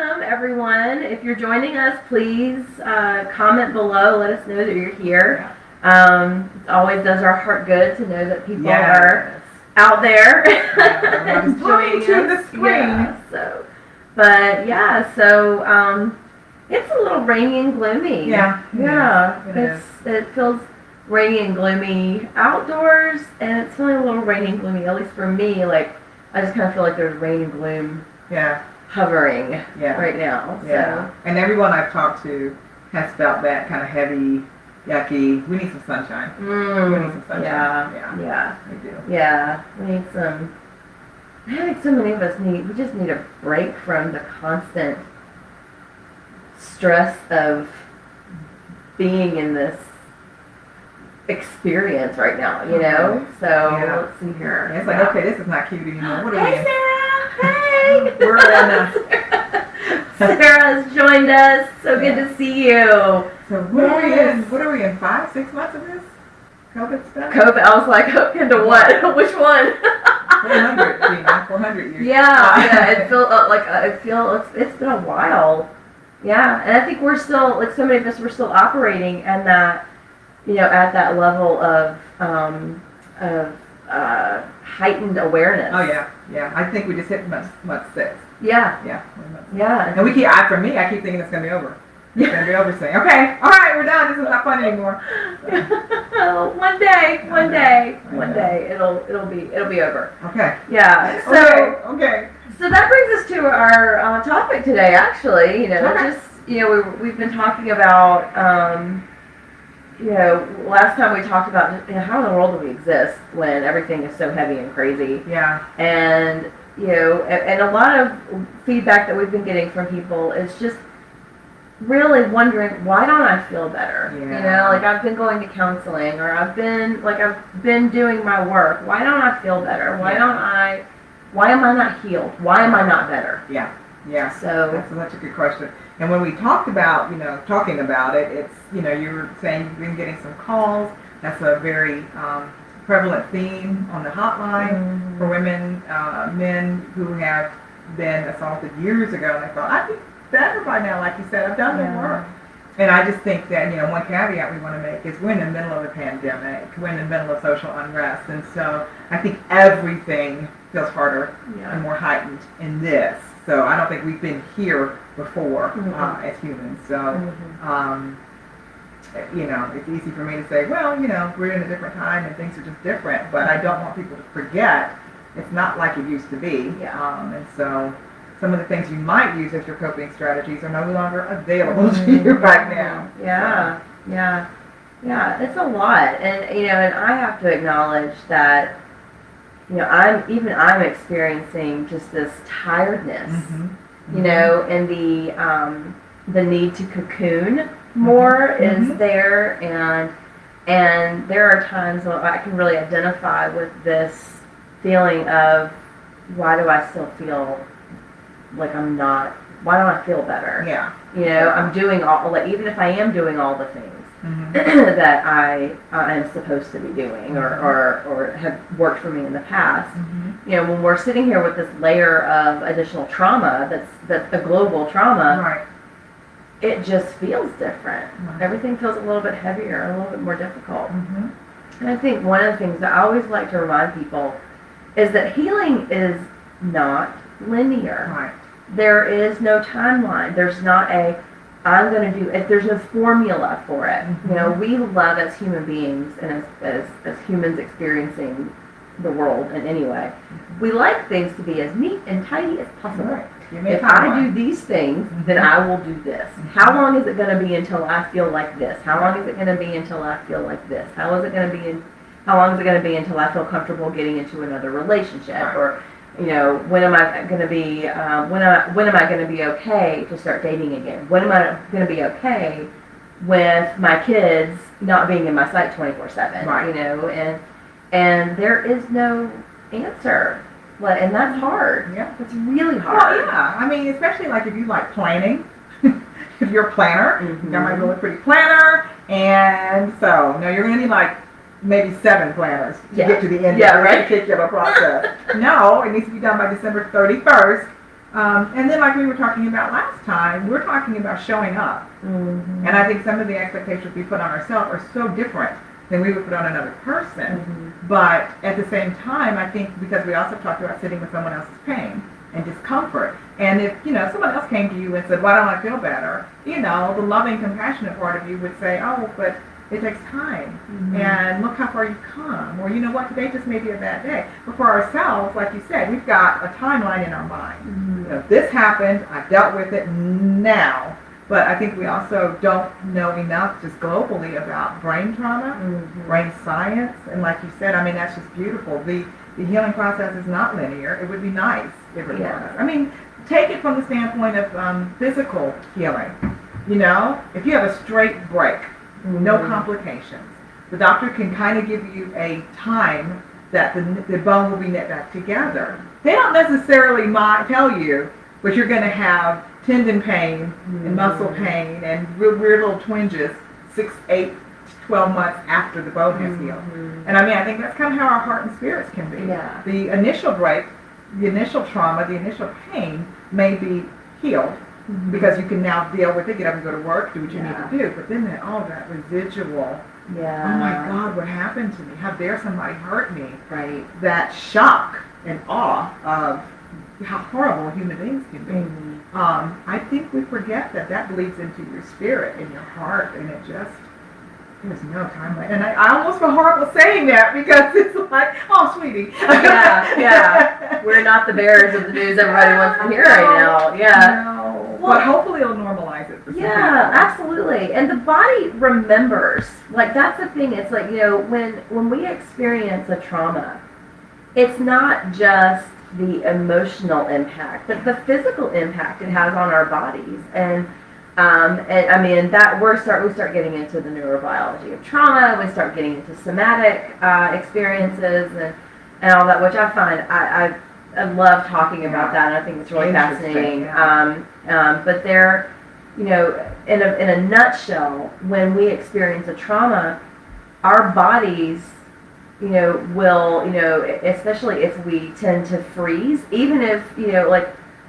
welcome everyone. If you're joining us, please comment below. Let us know that you're here. It always does our heart good to know that people are out there joining the screen. It's a little rainy and gloomy. It feels rainy and gloomy outdoors, and it's feeling a little rainy and gloomy. At least for me, like I just kind of feel like there's rain and gloom. Hovering right now. So. And everyone I've talked to has felt that kind of heavy, yucky. We need some sunshine. We need some sunshine. Yeah. We do. Yeah. We need some. I think so many of us we just need a break from the constant stress of being in this experience right now, you know? So let's see here. It's like, okay, this is not cute anymore. What are we in? Sarah! Hey! We're in Sarah has joined us. So good to see you. So what are we in? What are we in? 5-6 months of this? COVID stuff? COVID. I was like, into what? Which one? 400, Gina. 400 years. Yeah. It feels it's been a while. Yeah, and I think we're still, like so many of us, we're still operating and that, at that level of heightened awareness. Oh yeah. I think we just hit month 6. Yeah. And I keep thinking it's gonna be over. It's gonna be over soon. Okay, all right, we're done. This is not fun anymore. So. One day, it'll be over. Okay. Yeah. So okay. So that brings us to our topic today. Actually, we've been talking about. Last time we talked about how in the world do we exist when everything is so heavy and crazy. Yeah. And and a lot of feedback that we've been getting from people is just really wondering, why don't I feel better? Yeah. Like I've been going to counseling, or I've been doing my work. Why don't I feel better? Why am I not healed? Why am I not better? Yeah. So that's such a good question. And when we talked about, talking about it, it's, you were saying you've been getting some calls. That's a very prevalent theme on the hotline for women, men who have been assaulted years ago, and they thought, I'd be better by now, like you said, I've done the work. And I just think that, one caveat we want to make is we're in the middle of a pandemic, we're in the middle of social unrest, and so I think everything feels harder and more heightened in this. So I don't think we've been here before as humans. So, it's easy for me to say, well, we're in a different time and things are just different, but I don't want people to forget it's not like it used to be. And so some of the things you might use as your coping strategies are no longer available to you right now. Yeah, it's a lot. And, and I have to acknowledge that, I'm experiencing just this tiredness, and the need to cocoon more is there, and there are times when I can really identify with this feeling of, why do I still feel like I'm not, why don't I feel better? I'm doing even if I am doing all the things that I am supposed to be doing or have worked for me in the past. When we're sitting here with this layer of additional trauma that's a global trauma, it just feels different. Everything feels a little bit heavier, a little bit more difficult. And I think one of the things that I always like to remind people is that healing is not linear. There is no timeline. There's not there's no formula for it. We love as human beings and as humans experiencing the world in any way, we like things to be as neat and tidy as possible. If I do these things, then I will do this. How long is it going to be until I feel like this? How long is it going to be until I feel like this? How long is it going to be until I feel comfortable getting into another relationship? Or when am I going to be when am I going to be okay to start dating again? When am I going to be okay with my kids not being in my sight 24/7? And there is no answer. And that's hard. It's really hard. Well, I mean, especially like if you like planning. If you're a planner, you got my really pretty planner, and so you're going to need like maybe 7 planners to get to the end of this particular process. No, it needs to be done by December 31st And then like we were talking about last time, we're talking about showing up. Mm-hmm. And I think some of the expectations we put on ourselves are so different than we would put on another person. Mm-hmm. But at the same time, I think because we also talked about sitting with someone else's pain and discomfort. And if, someone else came to you and said, why don't I feel better? The loving, compassionate part of you would say, oh, but it takes time. Mm-hmm. And look how far you've come. Or, you know what, today just may be a bad day. But for ourselves, like you said, we've got a timeline in our mind. Mm-hmm. This happened, I've dealt with it now. But I think we also don't know enough just globally about brain trauma, mm-hmm. brain science. And like you said, that's just beautiful. The healing process is not linear. It would be nice if it was. Take it from the standpoint of physical healing. If you have a straight break, mm-hmm. no complications, the doctor can kind of give you a time that the bone will be knit back together. They don't necessarily tell you, but you're going to have tendon pain mm-hmm. and muscle pain and weird little twinges 6, 8, 12 months after the bone has healed. Mm-hmm. And I think that's kind of how our heart and spirits can be. Yeah. The initial break, the initial trauma, the initial pain may be healed mm-hmm. because you can now deal with it, get up and go to work, do what you need to do. But then that residual, oh my God, what happened to me? How dare somebody hurt me? Right. That shock and awe of how horrible human beings can be. Mm-hmm. I think we forget that bleeds into your spirit and your heart, and there's no time like. And I almost feel horrible saying that because it's like, oh, sweetie. Yeah. We're not the bearers of the news everybody wants to hear right now. Yeah. No. Well, but hopefully it'll normalize it for some people. Absolutely. And the body remembers. Like, that's the thing. It's like, when we experience a trauma, it's not just the emotional impact, but the physical impact it has on our bodies. And that we start getting into the neurobiology of trauma. We start getting into somatic experiences and all that, which I find I love talking about that. And I think it's really fascinating. Yeah. But they're, in a nutshell, when we experience a trauma, our bodies will, especially if we tend to freeze, even if,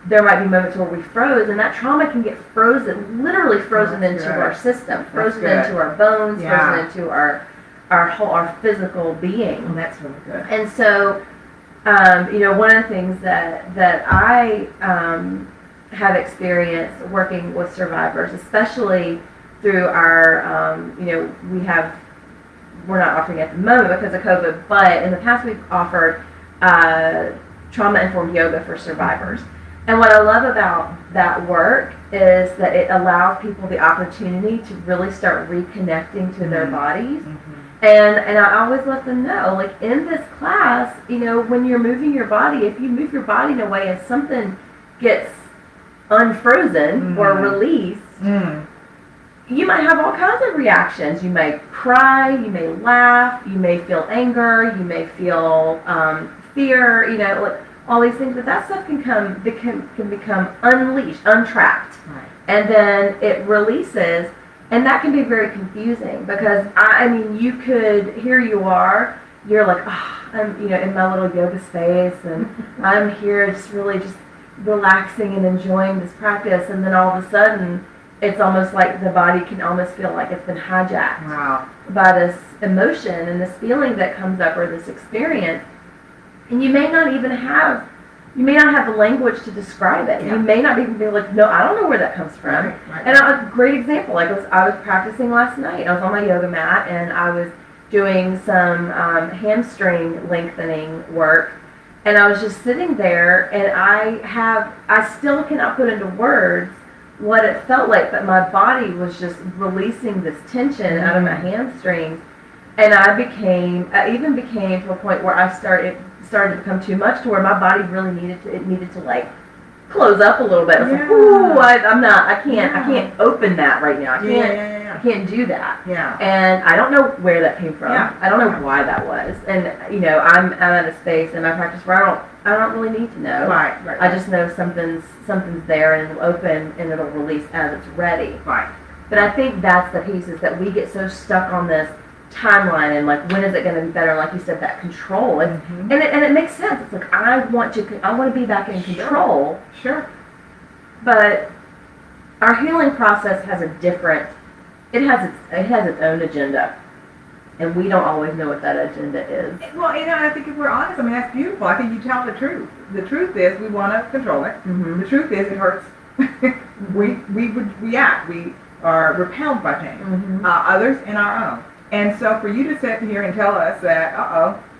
there might be moments where we froze, and that trauma can get literally frozen into our system, frozen into our bones, frozen into our physical being. Well, that's really good. And so, one of the things that I have experienced working with survivors, especially through our, we're not offering at the moment because of COVID, but in the past we've offered trauma-informed yoga for survivors. And what I love about that work is that it allows people the opportunity to really start reconnecting to their bodies. Mm-hmm. And I always let them know, like in this class, when you're moving your body, if you move your body in a way and something gets unfrozen or released, you might have all kinds of reactions. You may cry, you may laugh, you may feel anger, you may feel fear, all these things. But that stuff can become unleashed, untracked. Right. And then it releases, and that can be very confusing because, here you are, you're like, I'm, in my little yoga space, and I'm here just really just relaxing and enjoying this practice, and then all of a sudden, it's almost like the body can almost feel like it's been hijacked by this emotion and this feeling that comes up or this experience. And you may not have the language to describe it. Yeah. You may not even be like, no, I don't know where that comes from. Right. And a great example, I was practicing last night. I was on my yoga mat and I was doing some hamstring lengthening work. And I was just sitting there and I still cannot put into words what it felt like, but my body was just releasing this tension out of my hamstrings, and I even became to a point where it started to become too much, to where my body really needed to like close up a little bit. I was like, ooh, I can't open that right now. I can't do that. Yeah. And I don't know where that came from. Yeah. I don't know why that was. And I'm at a space in my practice where I don't really need to know. Right. I just know something's there and it'll open and it'll release as it's ready. Right. But I think that's the piece, is that we get so stuck on this timeline and like, when is it going to be better? Like you said, that control, and it makes sense. It's like I want to be back in control. Sure. but our healing process has a different. It has its own agenda, and we don't always know what that agenda is. Well, I think if we're honest, I mean, that's beautiful. I think you tell the truth. The truth is we want to control it. Mm-hmm. The truth is it hurts. we would react. We are repelled by pain. Mm-hmm. Others and our own. And so for you to sit here and tell us that,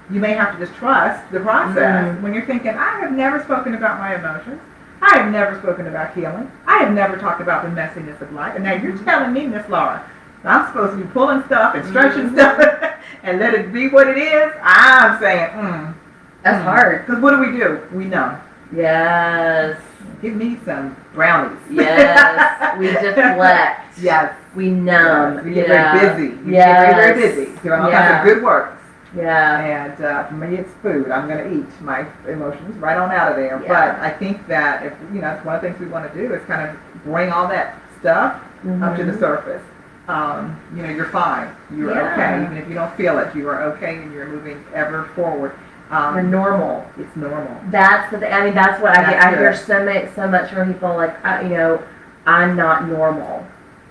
you may have to just trust the process when you're thinking, I have never spoken about my emotions. I have never spoken about healing. I have never talked about the messiness of life. And now you're telling me, Miss Laura, I'm supposed to be pulling stuff and stretching stuff and let it be what it is. I'm saying, that's hard. Because what do? We numb. Yes. Give me some brownies. Yes. We deflect. Yes. We numb. Yes. We get very busy. We yes. get very busy. Doing all kinds of good works. Yeah. And for me, it's food. I'm going to eat my emotions right on out of there. Yeah. But I think that if it's one of the things we want to do is kind of bring all that stuff up to the surface. You're fine. You're okay. Even if you don't feel it, you are okay, and you're moving ever forward. You're normal. It's normal. That's the thing. I mean, that's what I hear so much from people. Like, I'm not normal.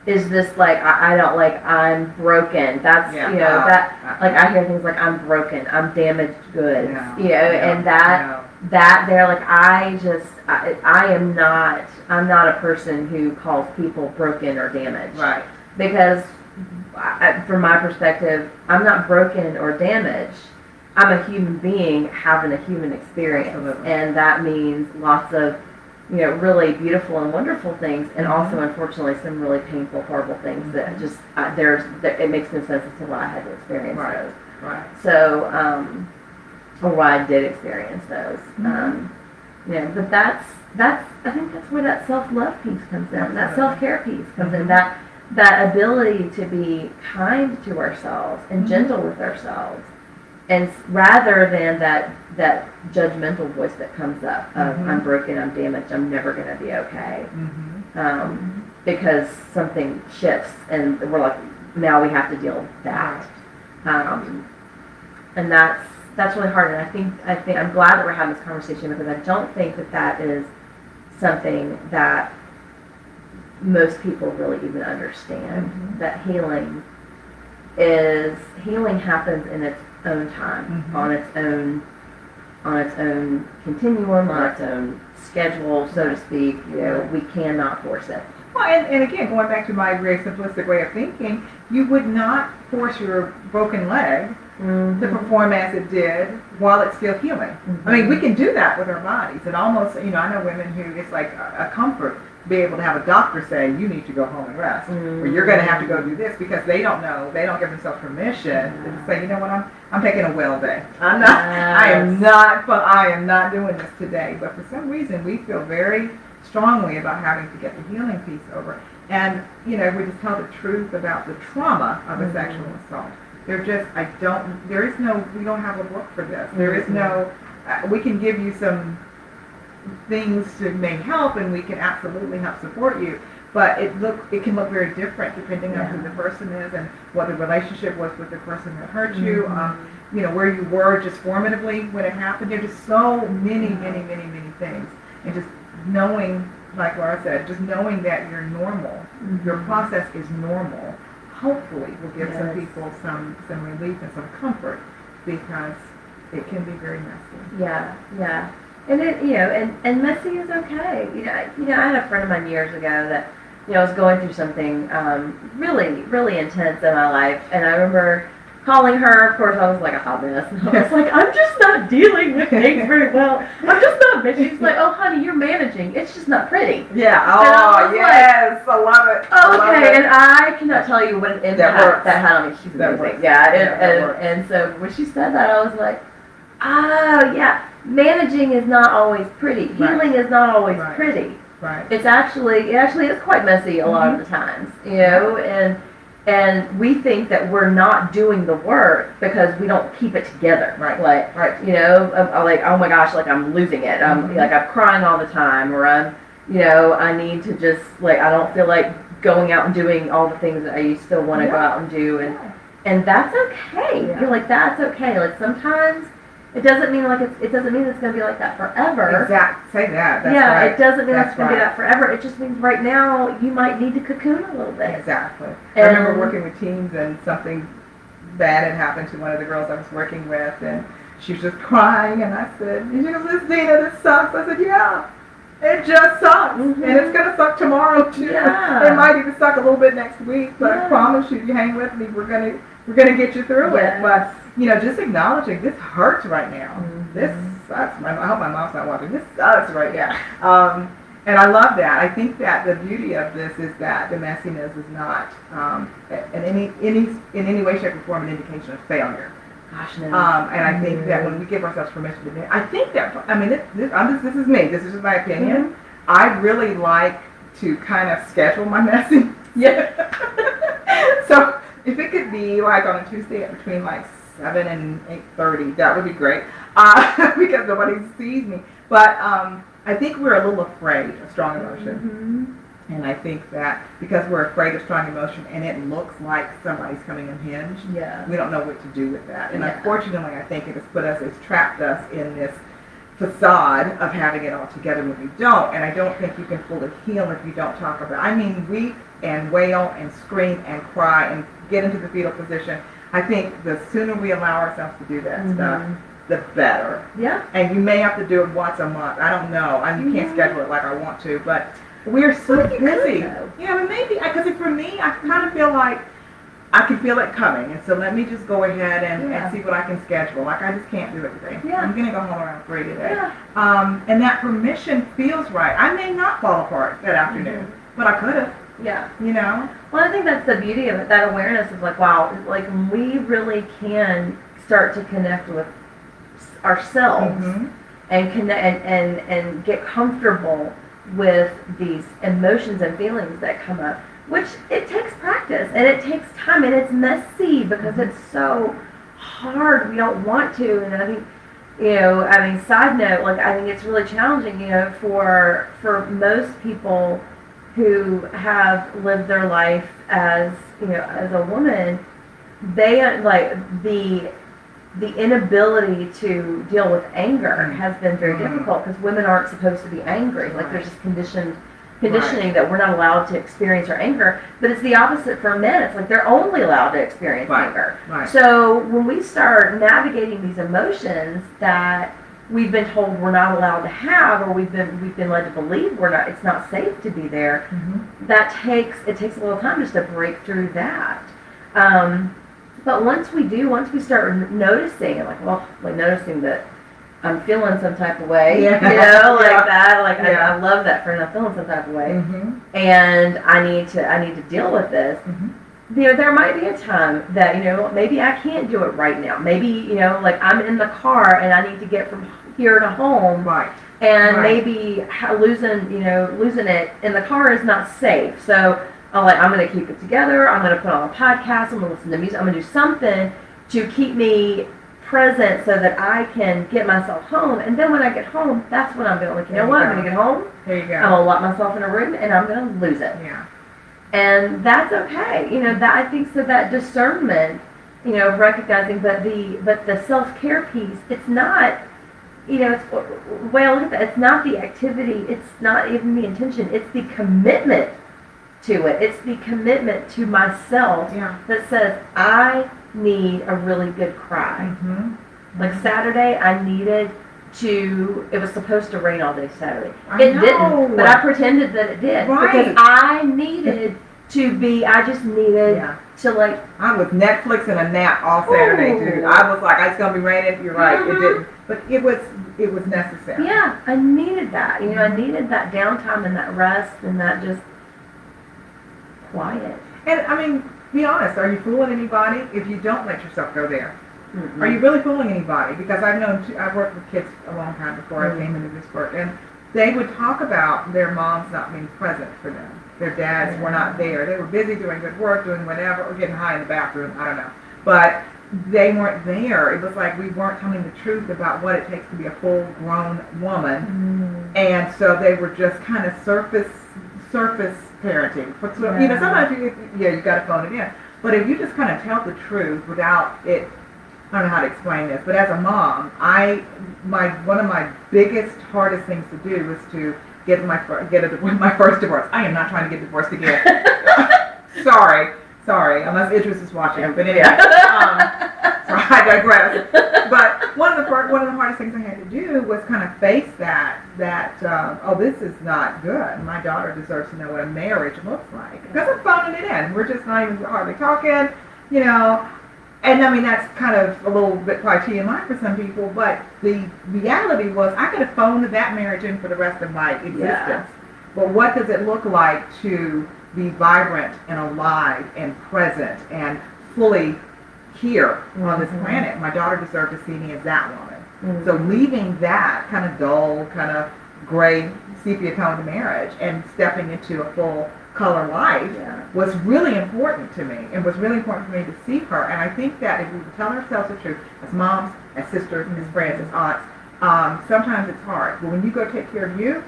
Is this like I don't like I'm broken? That's I hear things like I'm broken, I'm damaged goods, and that they're like I'm not a person who calls people broken or damaged, right? Because from my perspective, I'm not broken or damaged. I'm a human being having a human experience, Absolutely. And that means lots of really beautiful and wonderful things, and also, unfortunately, some really painful, horrible things that just it makes no sense as to why I had to experience those. Right. So, or why I did experience those. But that's I think that's where that self-love piece comes in, that self-care piece comes in, that ability to be kind to ourselves and gentle with ourselves. And rather than that judgmental voice that comes up of I'm broken, I'm damaged, I'm never going to be okay, because something shifts and we're like, now we have to deal with that, and that's really hard. And I think I'm glad that we're having this conversation, because I don't think that is something that most people really even understand. That healing happens in its own time, on its own continuum, on its own schedule, so to speak. We cannot force it. Well, and again, going back to my very simplistic way of thinking, you would not force your broken leg to perform as it did while it's still healing. I mean, we can do that with our bodies. And almost, I know women who it's like a comfort to be able to have a doctor say, you need to go home and rest, or you're going to have to go do this, because they don't know, they don't give themselves permission to say, you know what, I'm taking a well day. I am not doing this today. But for some reason, we feel very strongly about having to get the healing piece over. And, we just tell the truth about the trauma of a sexual assault. We don't have a book for this. There is no, we can give you some things to may help, and we can absolutely help support you, but it can look very different depending on who the person is and what the relationship was with the person that hurt you, where you were just formatively when it happened. There's just so many things, and just knowing, like Laura said, just knowing that you're normal, your process is normal, hopefully will give some people some relief and some comfort, because it can be very messy. Yeah. And it, and messy is okay. I had a friend of mine years ago that, was going through something really, really intense in my life, and I remember calling her. Of course, I was like a hot mess, and I was like, I'm just not dealing with things very well. I'm just not. But she's like, oh, honey, you're managing. It's just not pretty. Yeah. Oh, yes, I love it. Okay, and I cannot tell you what an impact that had on me. She's amazing. Yeah, and so when she said that, I was like, oh yeah. Managing is not always pretty. Healing is not always pretty. Right. It actually is quite messy a lot of the times, and we think that we're not doing the work because we don't keep it together. Right. I'm like, oh my gosh, like I'm losing it. I'm like I'm crying all the time, or I need to just I don't feel like going out and doing all the things that I still want to go out and do, and that's okay. I feel like that's okay. Like sometimes It doesn't mean it doesn't mean it's going to be like that forever. Exactly. Say that. That's yeah, right. It doesn't mean That's it's going to be that forever. It just means right now you might need to cocoon a little bit. Exactly. And I remember working with teens and something bad had happened to one of the girls I was working with, and she was just crying, and I said, "Did you know this, Dina? This sucks." I said, "Yeah, it just sucks, and it's gonna suck tomorrow too. Yeah. It might even suck a little bit next week, but Yeah. I promise you, if you hang with me, we're gonna get you through Yes. it." But just acknowledging this hurts right now. Mm-hmm. This sucks. I hope my mom's not watching. This sucks right now. And I love that. I think that the beauty of this is that the messiness is not in any way, shape, or form an indication of failure. Gosh, no. And I think that when we give ourselves permission to do it, I think that, I mean, this is me. This is just my opinion. Mm-hmm. I really like to kind of schedule my messy. Yeah. So if it could be like on a Tuesday at between like 7 and 8:30, that would be great because nobody sees me. But I think we're a little afraid of strong emotion. Mm-hmm. And I think that because we're afraid of strong emotion and it looks like somebody's coming unhinged, Yeah. we don't know what to do with that. And Yeah. unfortunately, I think it has it's trapped us in this facade of having it all together when we don't. And I don't think you can fully heal if you don't talk about it. I mean, weep and wail and scream and cry and get into the fetal position. I think the sooner we allow ourselves to do that stuff, the better. Yeah. And you may have to do it once a month. I don't know. You can't schedule it like I want to, but we're so busy. But maybe, because for me, I kind of feel like I can feel it coming. And so let me just go ahead and see what I can schedule. Like, I just can't do it today. Yeah. I'm going to go home around 3 today. Yeah. And that permission feels right. I may not fall apart that afternoon, but I could have. Yeah. Well, I think that's the beauty of it, that awareness of like, wow, like we really can start to connect with ourselves and connect and get comfortable with these emotions and feelings that come up, which it takes practice and it takes time and it's messy because it's so hard. We don't want to, and I think, side note, like I think it's really challenging, for most people who have lived their life as a woman, they like the inability to deal with anger has been very difficult because women aren't supposed to be angry. Like there's this conditioning that we're not allowed to experience our anger. But it's the opposite for men. It's like they're only allowed to experience anger. Right. So when we start navigating these emotions that we've been told we're not allowed to have, or we've been led to believe it's not safe to be there, it takes a little time just to break through that. But once we start noticing, noticing that I'm feeling some type of way, that, I love that friend, I'm feeling some type of way, and I need to deal with this. There might be a time that, maybe I can't do it right now. Maybe, I'm in the car and I need to get from here to home. Right. And maybe losing it in the car is not safe. So I'm going to keep it together. I'm going to put on a podcast. I'm going to listen to music. I'm going to do something to keep me present so that I can get myself home. And then when I get home, that's when I'm going to, I'm going to get home. There you go. I'm going to lock myself in a room and I'm going to lose it. Yeah. And that's okay. I think so that discernment, recognizing, but the self-care piece, it's not, it's the way I look at that, it's not the activity, it's not even the intention, it's the commitment to it. It's the commitment to myself that says, I need a really good cry. Like Saturday, it was supposed to rain all day Saturday. It didn't, but I pretended that it did. Because I needed I just needed to I was Netflix and a nap all Saturday, dude. I was like, it's going to be raining. You're right, it didn't. But it was necessary. Yeah, I needed that. I needed that downtime and that rest and that just quiet. And I mean, be honest, are you fooling anybody if you don't let yourself go there? Are you really fooling anybody? Because I've worked with kids a long time before I came into this work, and they would talk about their moms not being present for them. Their dads were not there. They were busy doing good work, doing whatever, or getting high in the bathroom, I don't know. But they weren't there. It was like we weren't telling the truth about what it takes to be a full-grown woman. And so they were just kind of surface parenting. Sometimes you got to phone it in. But if you just kind of tell the truth without it I don't know how to explain this, but as a mom, one of my biggest, hardest things to do was to get my first divorce. I am not trying to get divorced again. Sorry, unless Idris is watching. But anyway, so I digress. But one of the hardest things I had to do was kind of face that oh, this is not good. My daughter deserves to know what a marriage looks like, because I'm phoning it in. We're just not even hardly talking, And I mean, that's kind of a little bit probably TMI for some people, but the reality was I could have phoned that marriage in for the rest of my existence. Yeah. But what does it look like to be vibrant and alive and present and fully here on this planet? My daughter deserved to see me as that woman. Mm-hmm. So leaving that kind of dull, kind of gray, sepia-toned marriage and stepping into a full color life was really important to me, and was really important for me to see her. And I think that if we tell ourselves the truth as moms, as sisters, as friends, as aunts, sometimes it's hard. But when you go take care of you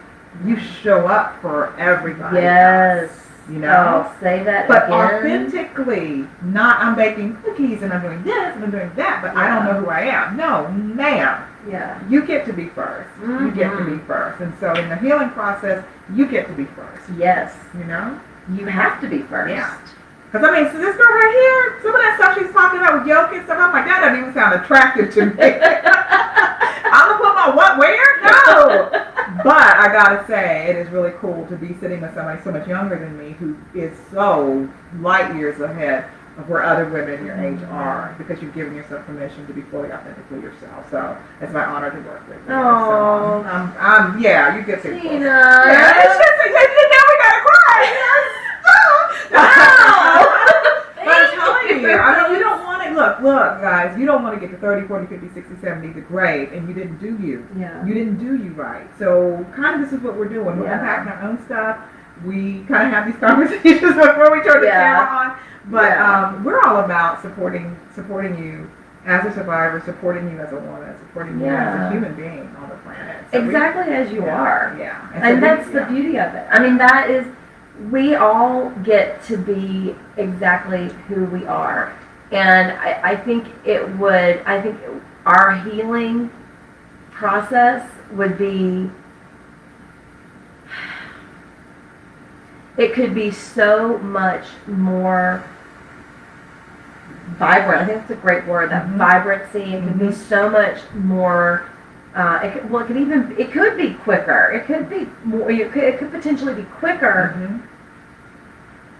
show up for everybody. Yes. Else, say that but again. Authentically, not I'm baking cookies and I'm doing this and I'm doing that, but I don't know who I am. No, ma'am. Yeah. You get to be first. Mm-hmm. You get to be first. And so in the healing process, you get to be first. Yes. You have to be first. Yeah. Because I mean, so this girl right here, some of that stuff she's talking about with yoga and stuff, I'm like, that doesn't even sound attractive to me. I'm going to put my what where? No. But I got to say, it is really cool to be sitting with somebody so much younger than me who is so light years ahead of where other women your age are, because you've given yourself permission to be fully authentically yourself. So it's my honor to work with you. Oh, so, yeah, you get to. Tina. Yeah, it's just, now we gotta cry. Wow. But I'm telling you, I mean, you don't want to, look, guys, you don't want to get to 30, 40, 50, 60, 70, the grave, and you didn't do you. Yeah. You didn't do you right. So kind of this is what we're doing. We're unpacking our own stuff. We kind of have these conversations before we turn the camera on. But we're all about supporting you as a survivor, supporting you as a woman, supporting you as a human being on the planet. So exactly as you are. Yeah. And that's the beauty of it. I mean, that is, we all get to be exactly who we are. And I think our healing process would be, it could be so much more vibrant. I think that's a great word, that vibrancy. It could be so much more, it could be quicker. It could be more, it could potentially be quicker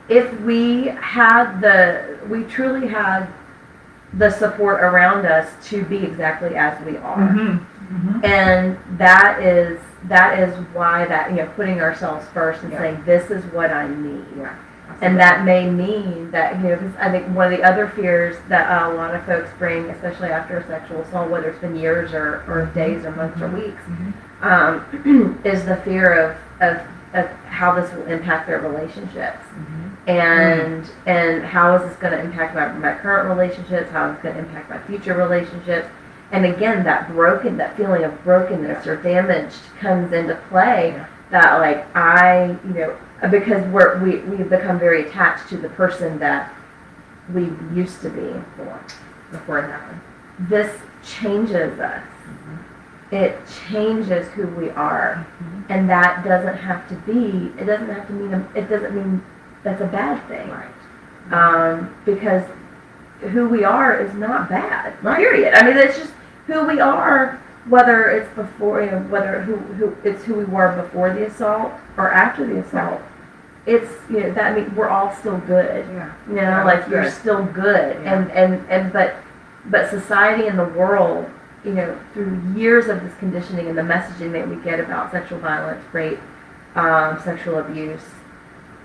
if we truly had the support around us to be exactly as we are. And that is why putting ourselves first and saying, this is what I need. And that may mean that, because I think one of the other fears that a lot of folks bring, especially after a sexual assault, whether it's been years or days or months or weeks, is the fear of how this will impact their relationships. And how is this going to impact my current relationships, how is it going to impact my future relationships. And again, that feeling of brokenness or damage comes into play, that because we've become very attached to the person that we used to be before it happened. This changes us. It changes who we are. And that doesn't have to mean that's a bad thing. Because who we are is not bad. Period. I mean, it's just who we are, whether it's before, it's who we were before the assault or after the assault. It's, that means we're all still good. You're still good. But society and the world, through years of this conditioning and the messaging that we get about sexual violence, rape, sexual abuse,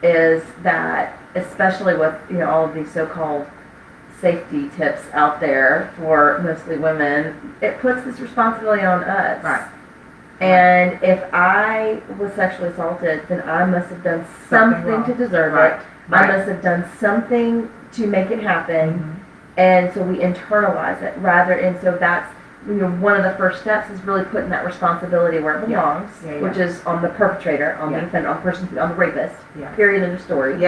is that, especially with all of these so-called safety tips out there for mostly women, it puts this responsibility on us. And if I was sexually assaulted, then I must have done something to deserve it. I must have done something to make it happen. And so we internalize it and so that's one of the first steps is really putting that responsibility where it belongs, which is on the perpetrator, on the offender, on the person, on the rapist. Period. End of story.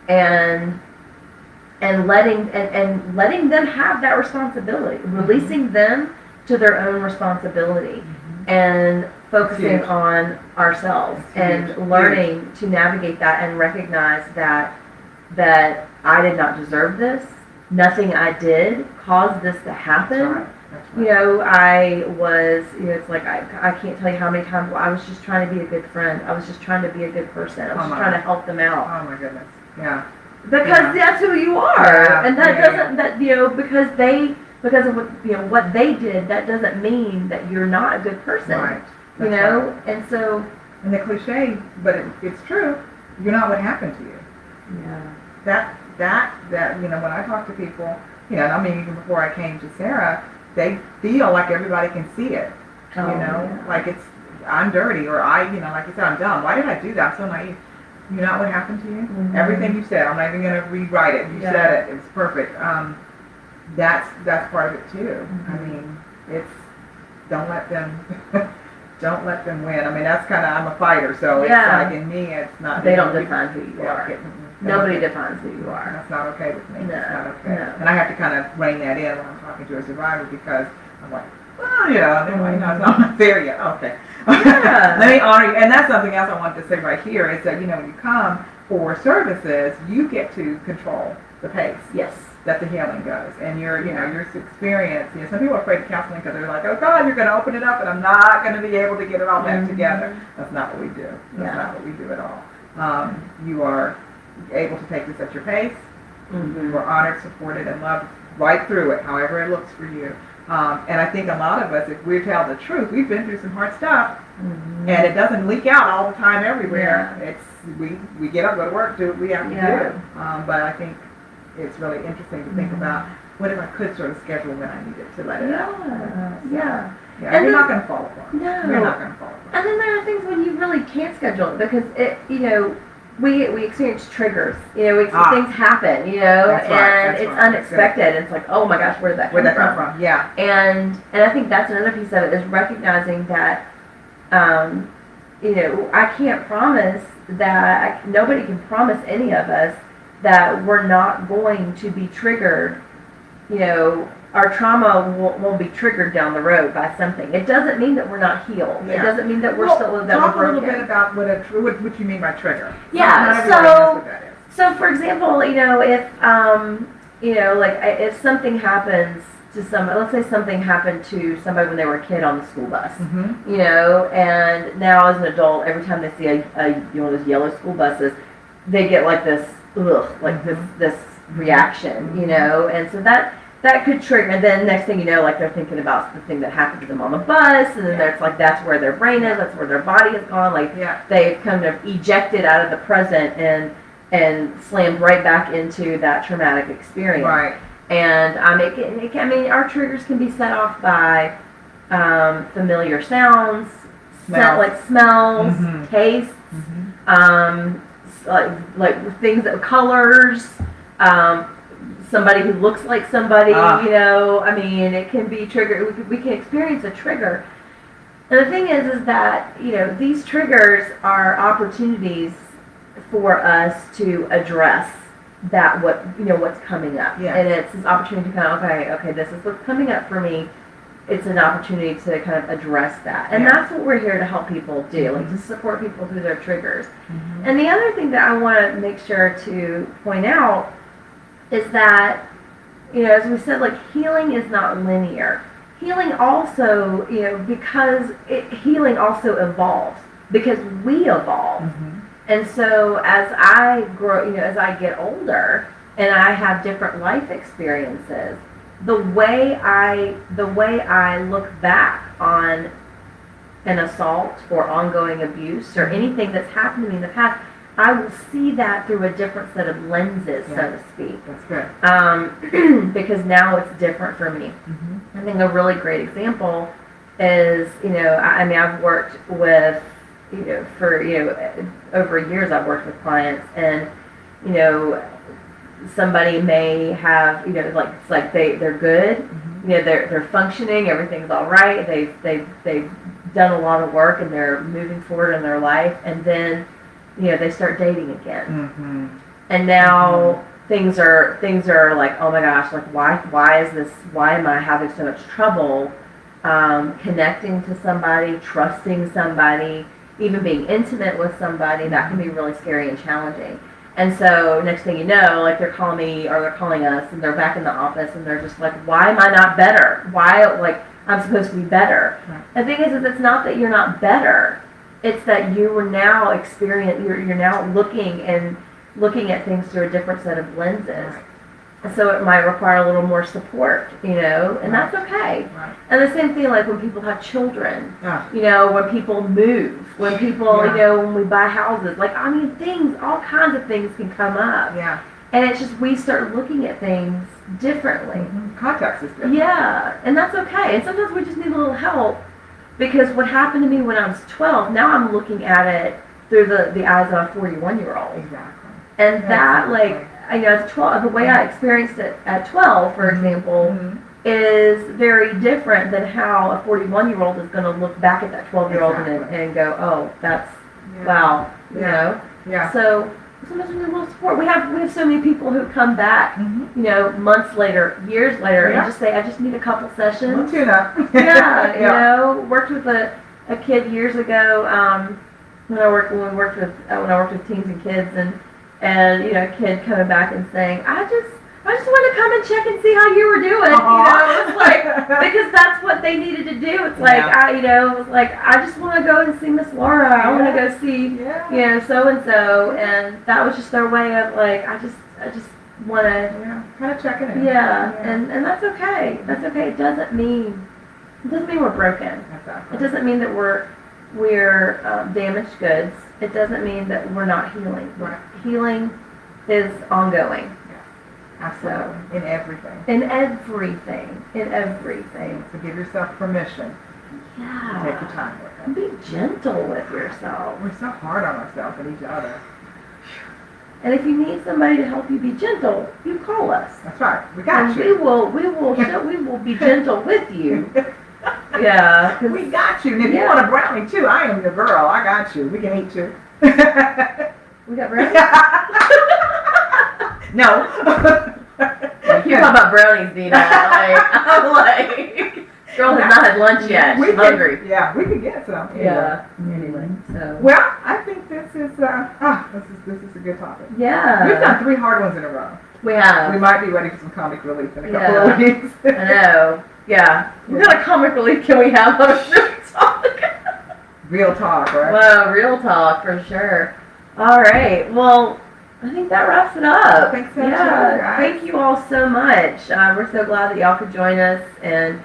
And and letting them have that responsibility, releasing them to their own responsibility, and focusing on ourselves and learning to navigate that and recognize that I did not deserve this. Nothing I did caused this to happen. That's right. You know, I was, it's like, I can't tell you how many times I was just trying to be a good friend. I was just trying to be a good person. I was just trying to help them out. Oh my goodness. Yeah. Because that's who you are. Yeah. And that doesn't, that, because of what, what they did, that doesn't mean that you're not a good person. Right. You know? Right. And so. And the cliche, but it's true, you're not what happened to you. Yeah. That, when I talk to people, and I mean, even before I came to SARA, they feel like everybody can see it. Like I'm dirty, or like you said, I'm dumb. Why did I do that? I'm so naive. You know what happened to you? Mm-hmm. Everything you said, I'm not even going to rewrite it. You said it. It's perfect. That's part of it too. Mm-hmm. I mean, it's don't let them win. I mean, that's kind of, I'm a fighter, so it's like in me, it's not. They don't define who you are. Nobody defines who you are. That's not okay with me. No, it's not okay. No. And I have to kind of rein that in when I'm talking to a survivor, because I'm like, it's not there yet. Okay. Yeah. Let me honor you. And that's something else I wanted to say right here is that, when you come for services, you get to control the pace. Yes. That the healing goes. And your experience, some people are afraid of counseling because they're like, oh God, you're going to open it up and I'm not going to be able to get it all back together. That's not what we do. That's not what we do at all. You are able to take this at your pace. You are honored, supported, and loved right through it, however it looks for you. And I think a lot of us, if we tell the truth, we've been through some hard stuff, and it doesn't leak out all the time everywhere. Yeah. It's we get up, go to work, do what we have to do. But I think it's really interesting to think about what if I could sort of schedule when I needed to let it out. Yeah. And you're not going to fall apart. No. You're not going to fall apart. And then there are things when you really can't schedule it because we experience triggers. Things happen. It's unexpected. It's like, oh my gosh, where did that come from? Yeah. And I think that's another piece of it is recognizing that, I can't promise that nobody can promise any of us that we're not going to be triggered. Our trauma won't be triggered down the road by something. It doesn't mean that we're not healed. Yeah. It doesn't mean that we're still that talk we're broken. A little bit about what you mean by trigger. Yeah. Not everybody knows what that is. So for example, if something happens to somebody, let's say something happened to somebody when they were a kid on the school bus, and now as an adult, every time they see those yellow school buses, they get like this this reaction, and so that could trigger, and then next thing you know, they're thinking about the thing that happened to them on the bus, and then that's where their brain is, that's where their body has gone, they've kind of ejected out of the present and slammed right back into that traumatic experience. Right. And our triggers can be set off by familiar sounds, smells, tastes, like things colors. Somebody who looks like somebody, it can be triggered. We can experience a trigger. And the thing is that, these triggers are opportunities for us to address what's coming up. Yeah. And it's this opportunity to kind of, okay, this is what's coming up for me. It's an opportunity to kind of address that. And that's what we're here to help people do, to support people through their triggers. And the other thing that I want to make sure to point out is that, as we said, healing is not linear. Healing also, because healing also evolves, because we evolve. And so as I grow, as I get older and I have different life experiences, the way I look back on an assault or ongoing abuse or anything that's happened to me in the past, I will see that through a different set of lenses, so to speak. That's good. Because now it's different for me. I think a really great example is, I've worked with, for, over years I've worked with clients, and, somebody may have, it's like they're good, they're functioning, everything's all right, they've done a lot of work and they're moving forward in their life, and then they start dating again. And now things are like, oh my gosh, like why am I having so much trouble connecting to somebody, trusting somebody, even being intimate with somebody. That can be really scary and challenging. And so next thing you know, like they're calling me or they're calling us and they're back in the office and they're just like, why am I not better? Why, like, I'm supposed to be better. Right. The thing is it's not that you're not better. It's that you are now you're now looking at things through a different set of lenses. Right. And so it might require a little more support, and that's okay. Right. And the same thing like when people have children, Yeah. when people move, when people, when we buy houses, like, I mean, all kinds of things can come up. Yeah. And it's just, we start looking at things differently. Mm-hmm. Context is different. Yeah, and that's okay. And sometimes we just need a little help, because what happened to me when I was 12, now I'm looking at it through the eyes of a 41-year-old. Exactly. And that, Exactly. like, at 12, the way I experienced it at 12, for example, Mm-hmm. is very different than how a 41-year-old is going to look back at that 12-year-old Exactly. and go, oh, that's, Yeah. wow, Yeah. So sometimes we need a little support. We have so many people who come back, Mm-hmm. months later, years later, Yeah. and just say, I just need a couple sessions. Well, tuna. Yeah, worked with a kid years ago, when I worked with teens and kids, and a kid coming back and saying, I just want to come and check and see how you were doing. It's like, because that's what they needed to do. It's like, I just want to go and see Miss Laura. I want to go see, so and so, and that was just their way of like, I just want to, kind of checking in. and that's okay. That's okay. It doesn't mean we're broken. Exactly. It doesn't mean that we're damaged goods. It doesn't mean that we're not healing. Right. Healing is ongoing. Absolutely. In everything. In everything. So give yourself permission to take your time with And it. be gentle with yourself. We're so hard on ourselves and each other. And if you need somebody to help you be gentle, you call us. That's right. We got And you. we will be gentle with you. Yeah. 'cause We got you. And if you want a brownie too, I am your girl. I got you. We can eat you. we got brownies? No. You're talking about brownies, Dina. I'm like, girl has not had lunch yet. She's hungry. Yeah, we can get some. Yeah. Anyway, so. Well, I think this is this is a good topic. Yeah. We've done 3 hard ones in a row. We have. We might be ready for some comic relief in a couple of weeks. I know. Yeah. What kind of comic relief can we have on a real topic? Real talk, right? Well, real talk for sure. All right. Well, I think that wraps it up. I think so too, Yeah. guys. Thank you all so much. We're so glad that y'all could join us, and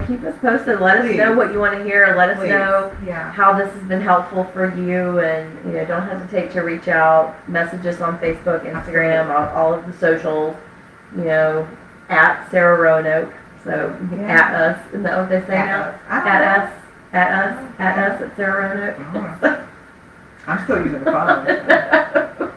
keep us posted. Let us know what you want to hear. Let us know how this has been helpful for you, and don't hesitate to reach out. Message us on Facebook, Instagram, all of the socials. At Sarah Roanoke. So you can at us. Isn't that what they say now? At us at Sarah Roanoke. I'm still using the phone.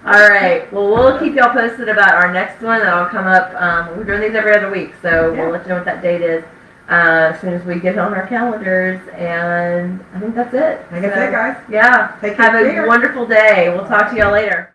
All right. Well, we'll keep y'all posted about our next one. That'll come up. We're doing these every other week, so we'll let you know what that date is as soon as we get it on our calendars. And I think that's it. I think that's it, guys. Yeah. Take care. Have a wonderful day. We'll talk to y'all later.